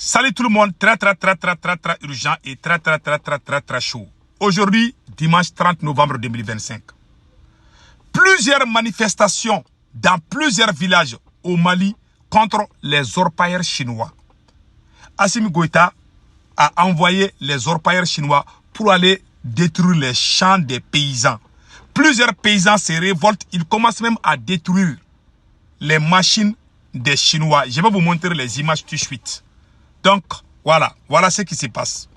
Salut tout le monde, très urgent et très chaud. Aujourd'hui, dimanche 30 novembre 2025. Plusieurs manifestations dans plusieurs villages au Mali contre les orpailleurs chinois. Assimi Goïta a envoyé les orpailleurs chinois pour aller détruire les champs des paysans. Plusieurs paysans se révoltent, ils commencent même à détruire les machines des Chinois. Je vais vous montrer les images tout de suite. Donc, voilà ce qui se passe.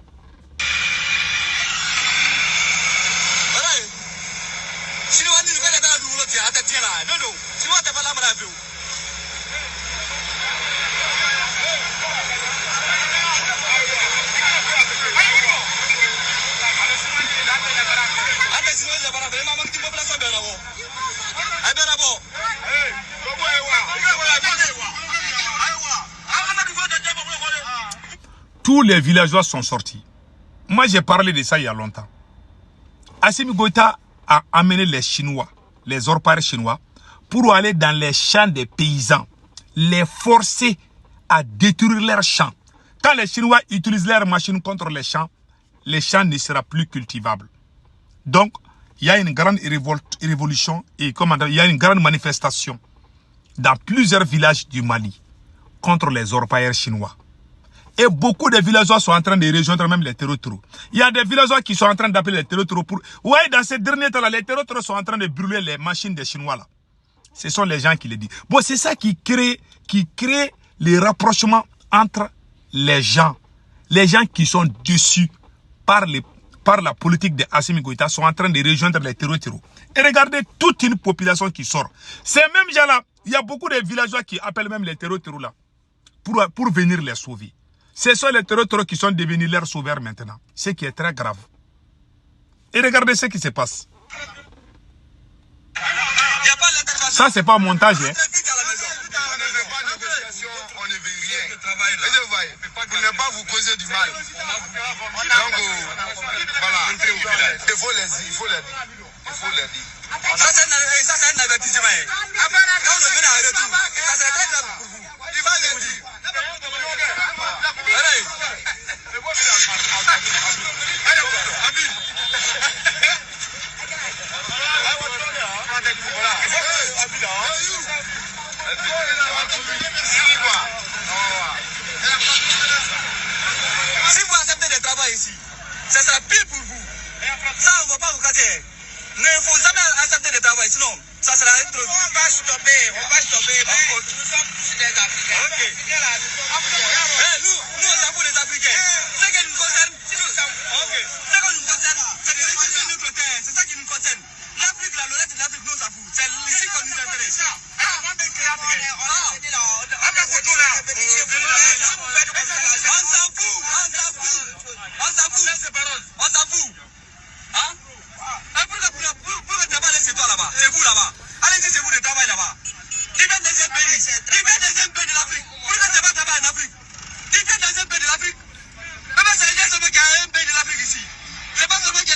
Tous les villageois sont sortis. Moi, j'ai parlé de ça il y a longtemps. Assimi Goïta a amené les Chinois, les orpailleurs chinois, pour aller dans les champs des paysans, les forcer à détruire leurs champs. Quand les Chinois utilisent leurs machines contre les champs ne seront plus cultivables. Donc, il y a une grande révolution et il y a une grande manifestation dans plusieurs villages du Mali contre les orpailleurs chinois. Et beaucoup de villageois sont en train de rejoindre même les terreaux. Il y a des villageois qui sont en train d'appeler les terreaux pour... Oui, dans ces derniers temps-là, les terreaux sont en train de brûler les machines des Chinois là. Ce sont les gens qui le disent. Bon, c'est ça qui crée les rapprochements entre les gens. Les gens qui sont déçus par la politique de Assimi Goïta sont en train de rejoindre les terreaux. Et regardez toute une population qui sort. Ces mêmes gens-là, il y a beaucoup de villageois qui appellent même les terreaux là pour venir les sauver. Ce sont les terreaux qui sont devenus leurs sauveurs maintenant. Ce qui est très grave. Et regardez ce qui se passe. Ça, c'est pas un montage. Hein. On ne veut rien. Pour ne pas vous causer du mal. Donc, voilà. Il faut les dire. Ça, c'est un avertissement. Quand on vient en retour, ça serait très grave pour vous. Il va le dire. Si vous acceptez le travail ici, ça sera pire pour vous. Ça, on ne va pas vous casser. Il ne faut jamais accepter le travail, sinon ça sera trop. On va stopper. Nous sommes des Africains. Ok. Nous, on s'en fout des Africains. Ce qui nous concerne, c'est de récupérer notre terre. C'est ça qui nous concerne. L'Afrique, le reste de l'Afrique, nous, on s'en fout. C'est ici qu'on nous intéresse. C'est vous là-bas. Allez-y, c'est vous le travail là-bas. Qui vient des pays de l'Afrique. Pourquoi c'est pas travail en Afrique? Qui vient des pays de l'Afrique? Même c'est les gens seulement qui a un pays de l'Afrique ici. C'est pas seulement qui a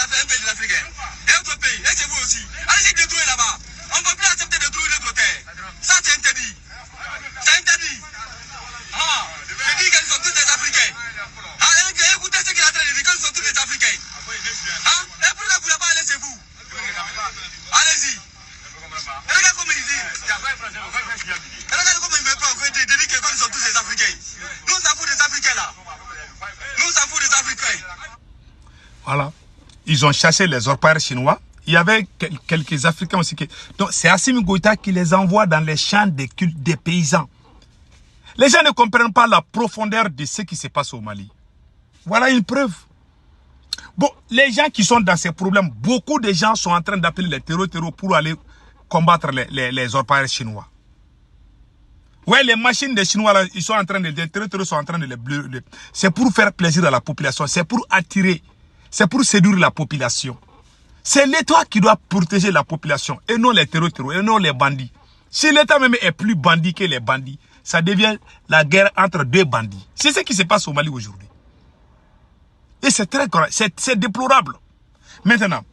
un pays de l'Afrique. Et autre pays. Et c'est vous aussi. Allez-y, détruire là-bas. On ne peut plus accepter de détruire notre terre. Ça, c'est interdit. C'est interdit. Je dis qu'ils sont tous des Africains. Écoutez ce qu'il est en train de dire, qu'ils sont tous des Africains. Et pourquoi vous ne voulez pas aller chez vous? Allez-y. Regarde comment il dit. Regarde comment il me prend. Il dit que ils sont tous des Africains. Nous, on s'en fout des Africains là. Nous, on s'en fout des Africains. Voilà. Ils ont chassé les orpailleurs chinois. Il y avait quelques Africains aussi. Donc, c'est Assimi Goïta qui les envoie dans les champs des paysans. Les gens ne comprennent pas la profondeur de ce qui se passe au Mali. Voilà une preuve. Bon, les gens qui sont dans ces problèmes, beaucoup de gens sont en train d'appeler les terreaux pour aller combattre les orpailleurs chinois. Ouais, les machines des Chinois, là, ils sont en train de, les terreaux sont en train de les bleuler. C'est pour faire plaisir à la population, c'est pour attirer, c'est pour séduire la population. C'est l'État qui doit protéger la population et non les terreaux, et non les bandits. Si l'État même est plus bandit que les bandits, ça devient la guerre entre deux bandits. C'est ce qui se passe au Mali aujourd'hui. Et c'est très grave, c'est déplorable. Maintenant,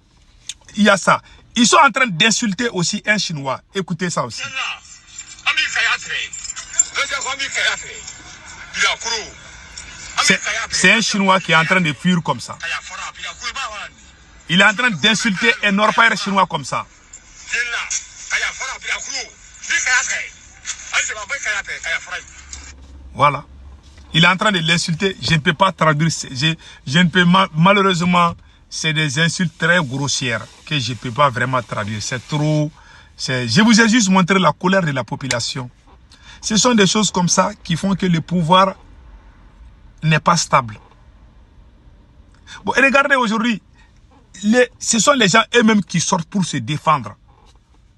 il y a ça. Ils sont en train d'insulter aussi un Chinois. Écoutez ça aussi. C'est un Chinois qui est en train de fuir comme ça. Il est en train d'insulter un orpaire chinois comme ça. Voilà. Il est en train de l'insulter. Je ne peux pas traduire. Je ne peux malheureusement, c'est des insultes très grossières que je ne peux pas vraiment traduire. C'est trop. Je vous ai juste montré la colère de la population. Ce sont des choses comme ça qui font que le pouvoir n'est pas stable. Bon, et regardez aujourd'hui, ce sont les gens eux-mêmes qui sortent pour se défendre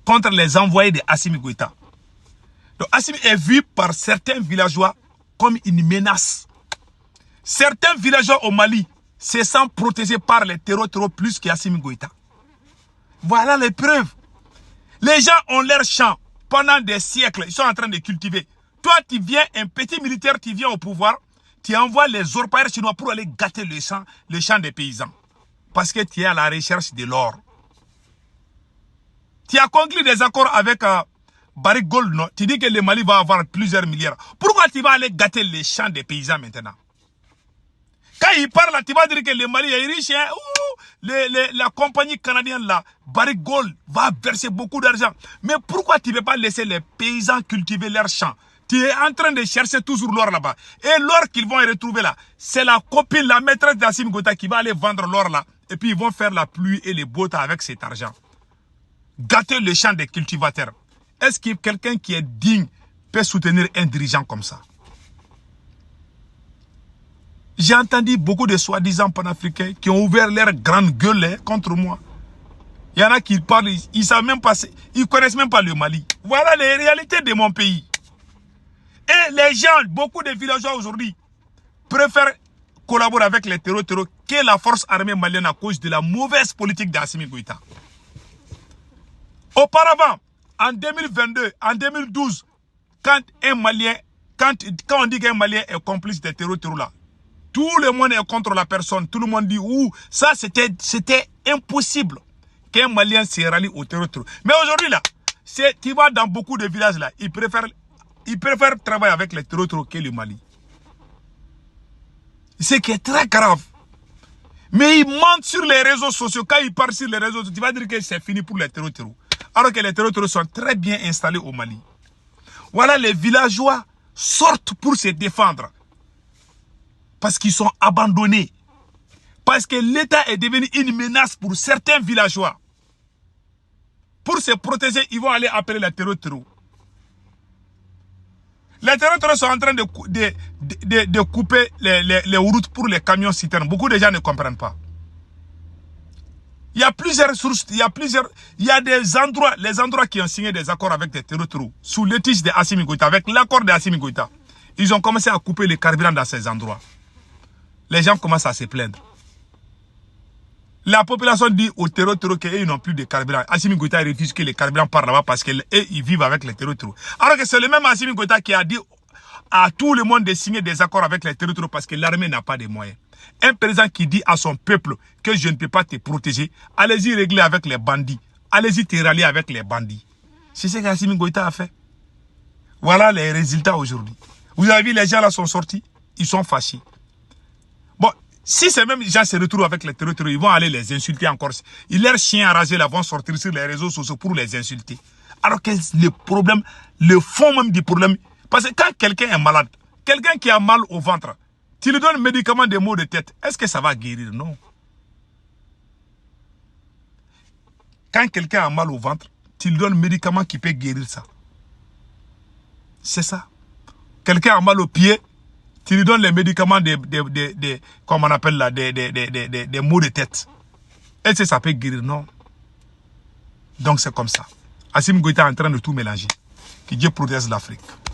contre les envoyés de Assimi Goïta. Donc Assimi est vu par certains villageois comme une menace. Certains villageois au Mali se sentent protégés par les terreaux plus qu'Assimi Goïta. Voilà les preuves. Les gens ont leur champ pendant des siècles. Ils sont en train de cultiver. Toi, tu viens, un petit militaire, tu viens au pouvoir, tu envoies les orpailleurs chinois pour aller gâter le champ des paysans. Parce que tu es à la recherche de l'or. Tu as conclu des accords avec Barrick Gold, non? Tu dis que le Mali va avoir plusieurs milliards. Pourquoi tu vas aller gâter les champs des paysans maintenant? Quand il parle, tu vas dire que le Mali est riche. Hein? La compagnie canadienne, là, Barrick Gold, va verser beaucoup d'argent. Mais pourquoi tu ne veux pas laisser les paysans cultiver leurs champs? Tu es en train de chercher toujours l'or là-bas. Et l'or qu'ils vont retrouver là, c'est la copine, la maîtresse d'Assimi Goïta qui va aller vendre l'or là. Et puis ils vont faire la pluie et les beaux temps avec cet argent. Gâter le champ des cultivateurs. Est-ce que quelqu'un qui est digne peut soutenir un dirigeant comme ça? J'ai entendu beaucoup de soi-disant panafricains qui ont ouvert leur grande gueule contre moi. Il y en a qui parlent, ils savent même pas, ils connaissent même pas le Mali. Voilà les réalités de mon pays. Et les gens, beaucoup de villageois aujourd'hui, préfèrent collaborer avec les terreaux que la force armée malienne à cause de la mauvaise politique d'Assimi Goïta. Auparavant, en 2022, en 2012, quand on dit qu'un Malien est complice des terreaux là, tout le monde est contre la personne. Tout le monde dit, ça c'était impossible qu'un Malien se rallie au terreau. Mais aujourd'hui là, tu vas dans beaucoup de villages là, ils préfèrent travailler avec les terreaux que le Mali. C'est qui est très grave. Mais ils mentent sur les réseaux sociaux. Quand ils parlent sur les réseaux sociaux, tu vas dire que c'est fini pour les terreaux. Alors que les terreaux sont très bien installés au Mali. Voilà, les villageois sortent pour se défendre. Parce qu'ils sont abandonnés. Parce que l'État est devenu une menace pour certains villageois. Pour se protéger, ils vont aller appeler les terreaux. Les terreaux sont en train de couper les routes pour les camions citernes. Beaucoup de gens ne comprennent pas. Il y a plusieurs sources, il y a des endroits, les endroits qui ont signé des accords avec les terreaux sous le titre d'Assimi Goïta, avec l'accord d'Assimi Goïta. Ils ont commencé à couper les carburants dans ces endroits. Les gens commencent à se plaindre. La population dit aux terreaux qu'ils n'ont plus de carburant. Assimi Goïta refuse que les carburants partent là-bas parce qu'ils vivent avec les terreaux. Alors que c'est le même Assimi Goïta qui a dit à tout le monde de signer des accords avec les terreaux parce que l'armée n'a pas de moyens. Un président qui dit à son peuple que je ne peux pas te protéger, allez-y régler avec les bandits. Allez-y te rallier avec les bandits. C'est ce qu'Assimi Goïta a fait. Voilà les résultats aujourd'hui. Vous avez vu, les gens là sont sortis, ils sont fâchés. Bon, si ces mêmes gens se retrouvent avec les terreaux, ils vont aller les insulter encore. Leurs chiens enragés là vont sortir sur les réseaux sociaux pour les insulter. Alors que le problème, le fond même du problème, parce que quand quelqu'un est malade, quelqu'un qui a mal au ventre, tu lui donnes médicaments de maux de tête, est-ce que ça va guérir? Non. Quand quelqu'un a mal au ventre, tu lui donnes médicaments qui peut guérir ça. C'est ça. Quelqu'un a mal au pied, tu lui donnes les médicaments comme on appelle là, des maux de tête. Est-ce que ça peut guérir? Non. Donc c'est comme ça. Assimi Goïta est en train de tout mélanger. Que Dieu protège l'Afrique.